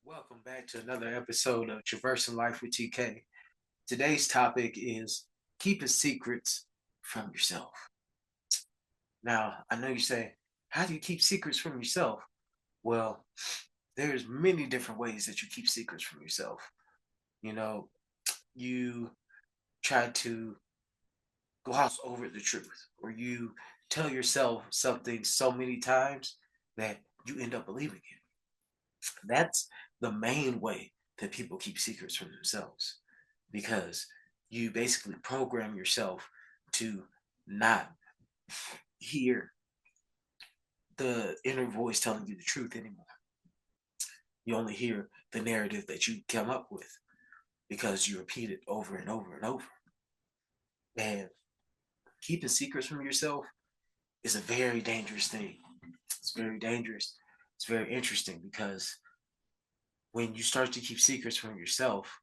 Welcome back to another episode of Traversing Life with TK. Today's topic is keeping secrets from yourself. Now, I know you say, how do you keep secrets from yourself? Well, there's many different ways that you keep secrets from yourself. You know, you try to gloss over the truth, or you tell yourself something so many times that you end up believing it. That's the main way that people keep secrets from themselves because you basically program yourself to not hear the inner voice telling you the truth anymore. You only hear the narrative that you come up with because you repeat it over and over and over. And keeping secrets from yourself is a very dangerous thing. It's very dangerous. It's very interesting because when you start to keep secrets from yourself,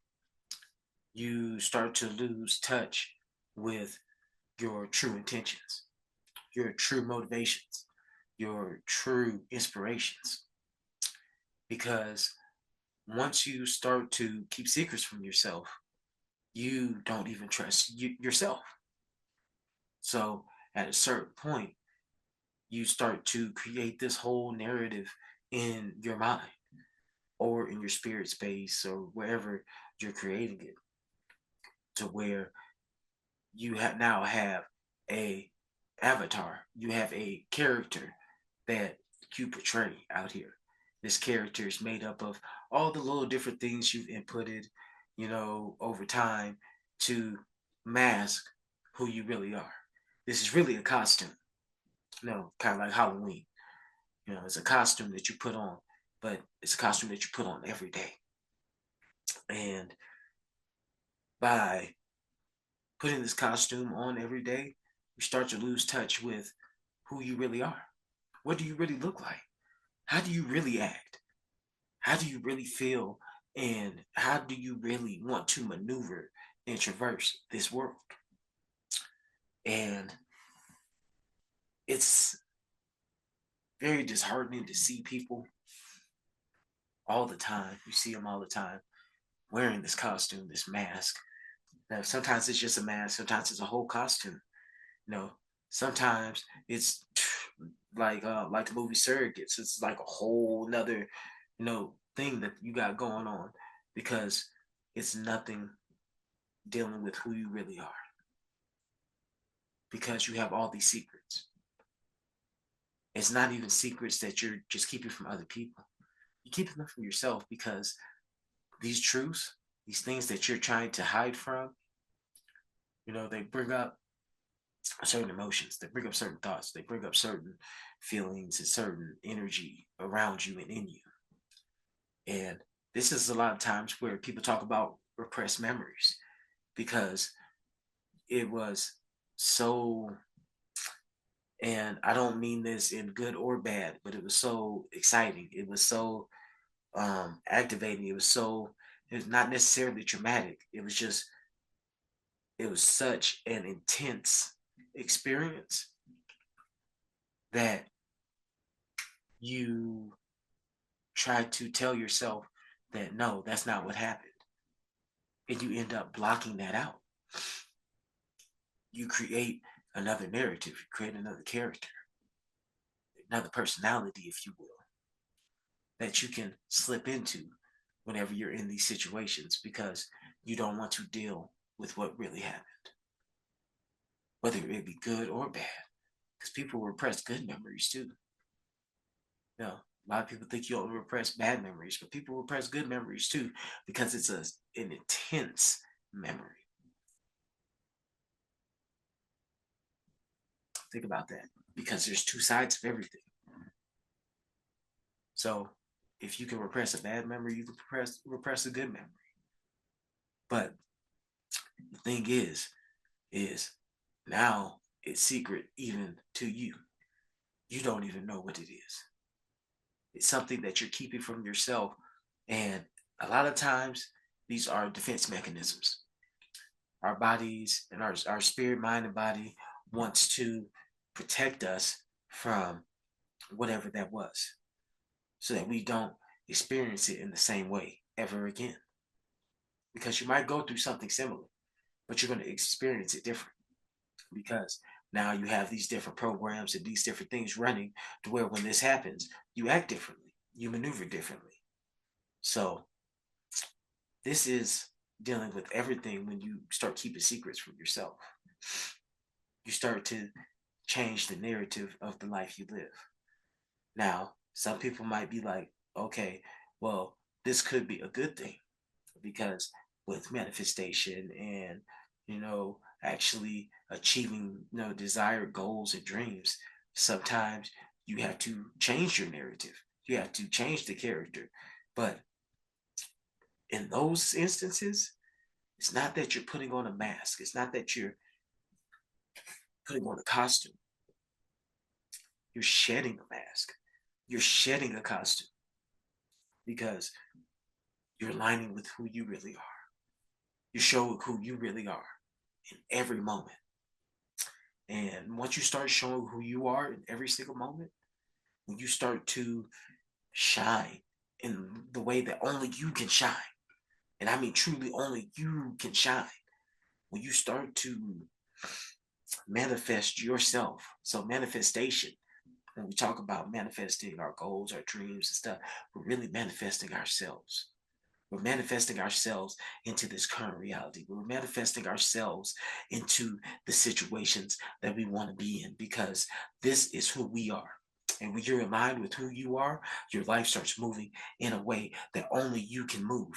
you start to lose touch with your true intentions, your true motivations, your true inspirations. Because once you start to keep secrets from yourself, you don't even trust yourself. So at a certain point, you start to create this whole narrative in your mind or in your spirit space or wherever you're creating it to where now have a avatar, you have a character that you portray out here. This character is made up of all the little different things you've inputted, over time to mask who you really are. This is really a costume, kind of like Halloween. It's a costume that you put on, but it's a costume that you put on every day. And by putting this costume on every day, you start to lose touch with who you really are. What do you really look like? How do you really act? How do you really feel? And how do you really want to maneuver and traverse this world? And it's very disheartening to see people all the time. You see them all the time wearing this costume, this mask. Now, sometimes it's just a mask, sometimes it's a whole costume. You know, sometimes it's like the movie Surrogates. It's like a whole nother, thing that you got going on because it's nothing dealing with who you really are because you have all these secrets. It's not even secrets that you're just keeping from other people. You're keeping them from yourself because these truths, these things that you're trying to hide from, they bring up certain emotions, they bring up certain thoughts, they bring up certain feelings and certain energy around you and in you. And this is a lot of times where people talk about repressed memories because it was so, and I don't mean this in good or bad, but it was so exciting. It was so activating. It was not necessarily traumatic. It was such an intense experience that you try to tell yourself that no, that's not what happened. And you end up blocking that out. You create another narrative, you create another character, another personality, if you will, that you can slip into whenever you're in these situations because you don't want to deal with what really happened, whether it be good or bad. Because people repress good memories too. A lot of people think you only repress bad memories, but people repress good memories too because it's an intense memory. Think about that because there's two sides of everything. So if you can repress a bad memory, you can repress a good memory. But the thing is now it's secret even to you. You don't even know what it is. It's something that you're keeping from yourself. And a lot of times, these are defense mechanisms. Our bodies and our spirit, mind, and body wants to protect us from whatever that was so that we don't experience it in the same way ever again. Because you might go through something similar, but you're going to experience it different because now you have these different programs and these different things running to where when this happens, you act differently, you maneuver differently. So this is dealing with everything when you start keeping secrets from yourself. You start to change the narrative of the life you live. Now, some people might be like, okay, well, this could be a good thing because with manifestation and, actually achieving, desired goals and dreams, sometimes you have to change your narrative. You have to change the character. But in those instances, it's not that you're putting on a mask. It's not that you're putting on a costume. You're shedding a mask. You're shedding a costume because you're aligning with who you really are. You're showing who you really are in every moment. And once you start showing who you are in every single moment, when you start to shine in the way that only you can shine, and I mean truly only you can shine, when you start to manifest yourself. So manifestation, when we talk about manifesting our goals, our dreams and stuff, we're really manifesting ourselves. We're manifesting ourselves into this current reality. We're manifesting ourselves into the situations that we want to be in because this is who we are. And when you're aligned with who you are, your life starts moving in a way that only you can move.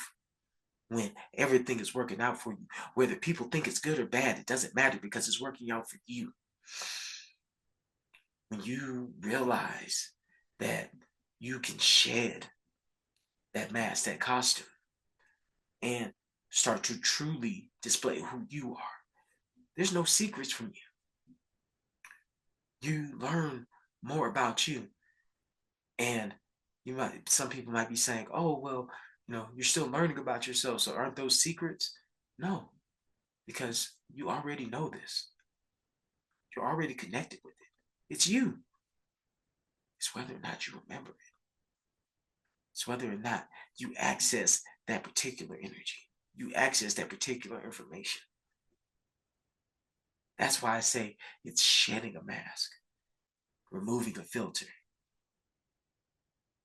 When everything is working out for you, whether people think it's good or bad, it doesn't matter because it's working out for you. When you realize that you can shed that mask, that costume, and start to truly display who you are. There's no secrets from you. You learn more about you. And some people might be saying, oh, well, you're still learning about yourself. So aren't those secrets? No, because you already know this. You're already connected with it. It's you. It's whether or not you remember it. It's whether or not you access that particular energy. You access that particular information. That's why I say it's shedding a mask, removing a filter,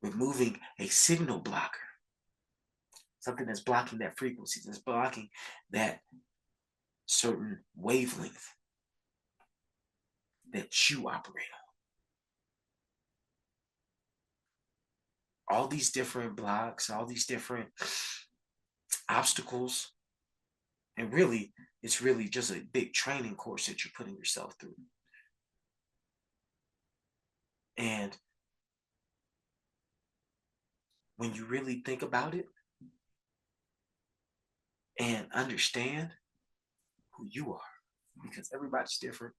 removing a signal blocker, something that's blocking that frequency, that's blocking that certain wavelength that you operate on. All these different blocks, all these different obstacles, and really, it's really just a big training course that you're putting yourself through. And when you really think about it and understand who you are, because everybody's different.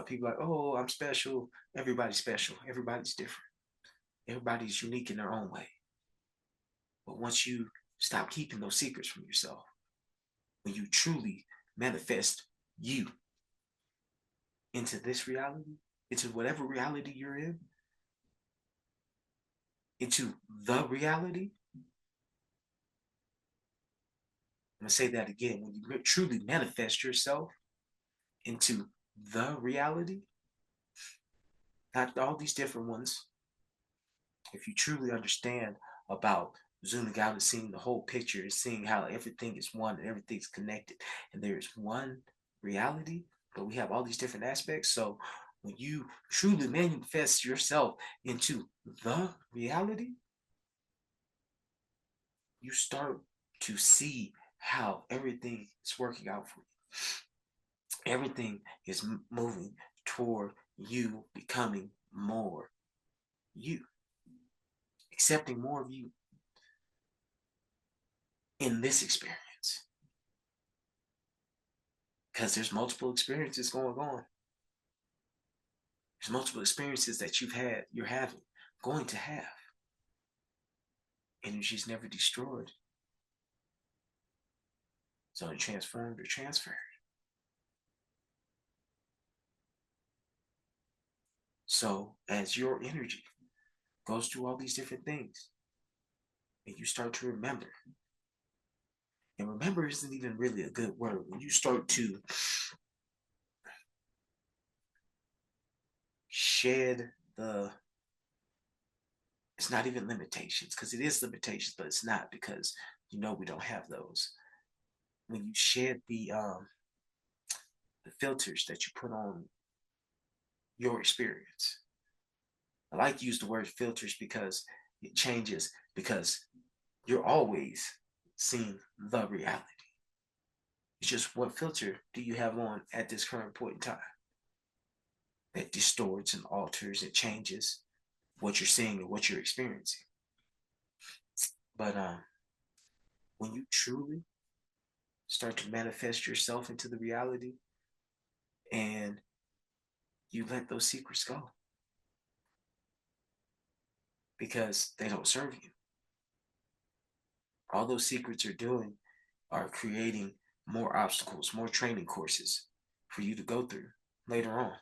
People are like, oh, I'm special. Everybody's special. Everybody's different. Everybody's unique in their own way. But once you stop keeping those secrets from yourself, when you truly manifest you into this reality, into whatever reality you're in, into the reality, I'm going to say that again. When you truly manifest yourself into the reality, not all these different ones, if you truly understand about zooming out and seeing the whole picture and seeing how everything is one and everything's connected and there is one reality, but we have all these different aspects. So when you truly manifest yourself into the reality, you start to see how everything is working out for you. Everything is moving toward you becoming more you, accepting more of you in this experience. Because there's multiple experiences going on. There's multiple experiences that you're having, going to have. Energy's never destroyed. It's only transformed or transferred. So as your energy goes through all these different things, and you start to remember, and remember isn't even really a good word. When you start to shed the, it's not even limitations, because it is limitations, but it's not, because we don't have those. When you shed the filters that you put on your experience. I like to use the word filters because it changes, because you're always seeing the reality. It's just, what filter do you have on at this current point in time that distorts and alters and changes what you're seeing and what you're experiencing. But when you truly start to manifest yourself into the reality, and you let those secrets go because they don't serve you, all those secrets are doing are creating more obstacles, more training courses for you to go through later on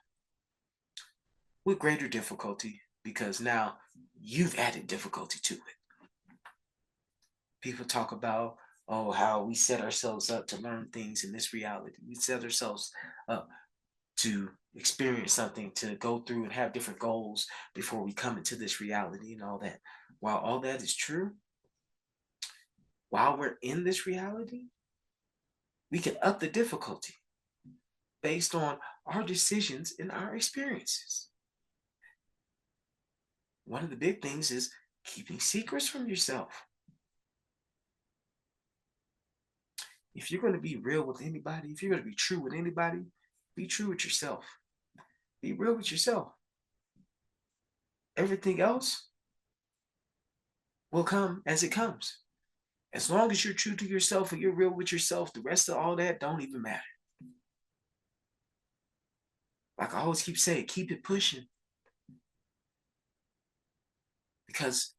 with greater difficulty, because now you've added difficulty to it. People talk about, oh, how we set ourselves up to learn things in this reality. We set ourselves up to experience something, to go through and have different goals before we come into this reality and all that. While all that is true, while we're in this reality, we can up the difficulty based on our decisions and our experiences. One of the big things is keeping secrets from yourself. If you're going to be real with anybody, if you're going to be true with anybody, be true with yourself. Be real with yourself. Everything else will come as it comes. As long as you're true to yourself and you're real with yourself, the rest of all that don't even matter. Like I always keep saying, keep it pushing, because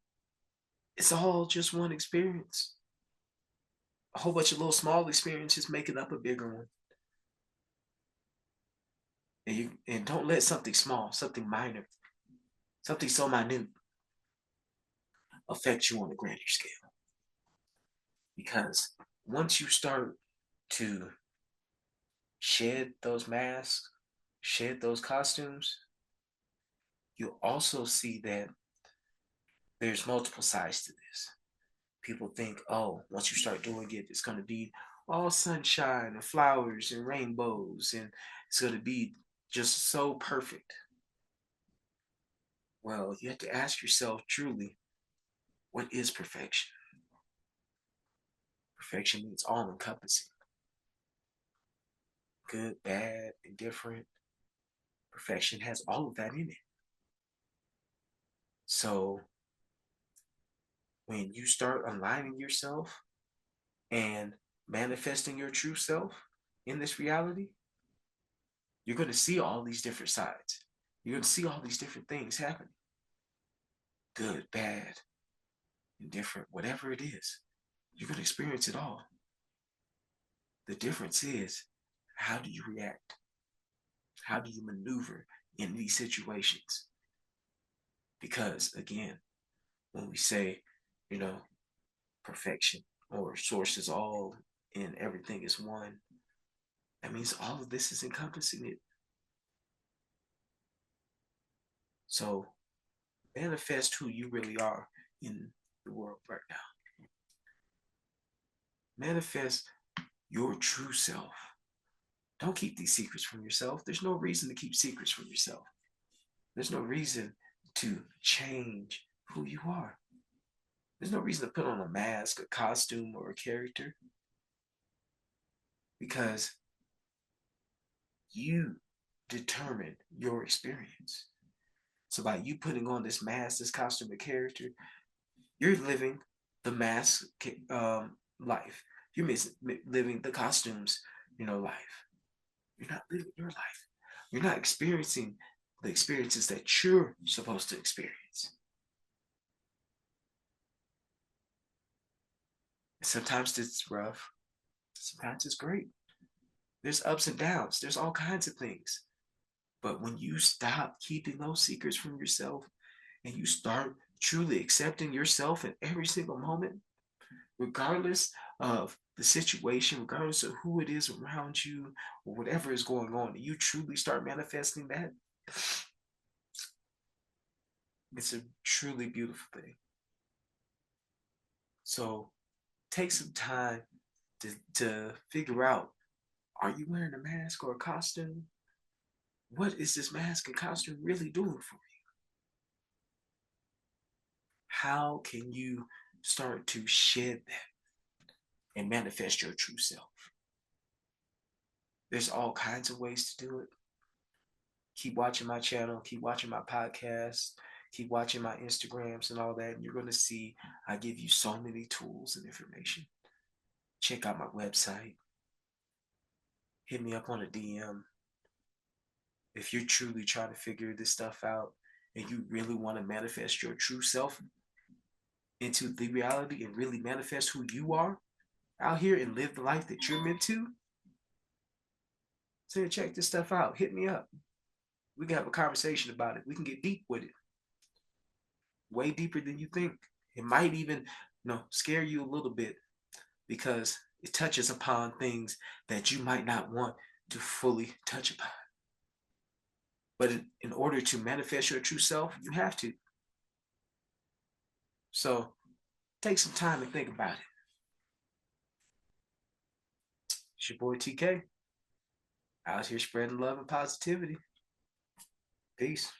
it's all just one experience. A whole bunch of little small experiences making up a bigger one. And don't let something small, something minor, something so minute affect you on a grander scale. Because once you start to shed those masks, shed those costumes, you'll also see that there's multiple sides to this. People think, oh, once you start doing it, it's going to be all sunshine and flowers and rainbows, and it's going to be just so perfect. Well, you have to ask yourself truly, what is perfection? Perfection means all encompassing, good, bad, indifferent. Perfection has all of that in it. So when you start aligning yourself and manifesting your true self in this reality, you're going to see all these different sides. You're going to see all these different things happening. Good, bad, indifferent, whatever it is. You're going to experience it all. The difference is, how do you react? How do you maneuver in these situations? Because again, when we say, you know, perfection or source is all and everything is one, that means all of this is encompassing it. So manifest who you really are in the world right now. Manifest your true self. Don't keep these secrets from yourself. There's no reason to keep secrets from yourself. There's no reason to change who you are. There's no reason to put on a mask, a costume, or a character, because you determine your experience. So by you putting on this mask, this costume, a character, you're living the mask life. You're living the costumes, life. You're not living your life. You're not experiencing the experiences that you're supposed to experience. Sometimes it's rough. Sometimes it's great. There's ups and downs. There's all kinds of things. But when you stop keeping those secrets from yourself and you start truly accepting yourself in every single moment, regardless of the situation, regardless of who it is around you or whatever is going on, you truly start manifesting that, it's a truly beautiful thing. So take some time to figure out, are you wearing a mask or a costume? What is this mask and costume really doing for you? How can you start to shed that and manifest your true self? There's all kinds of ways to do it. Keep watching my channel, keep watching my podcast, keep watching my Instagrams and all that. And you're going to see I give you so many tools and information. Check out my website. Hit me up on a DM. If you're truly trying to figure this stuff out and you really want to manifest your true self into the reality and really manifest who you are out here and live the life that you're meant to, so check this stuff out. Hit me up. We can have a conversation about it. We can get deep with it, way deeper than you think. It might even, scare you a little bit because it touches upon things that you might not want to fully touch upon. But in order to manifest your true self, you have to. So take some time and think about it. It's your boy TK, out here spreading love and positivity. Peace.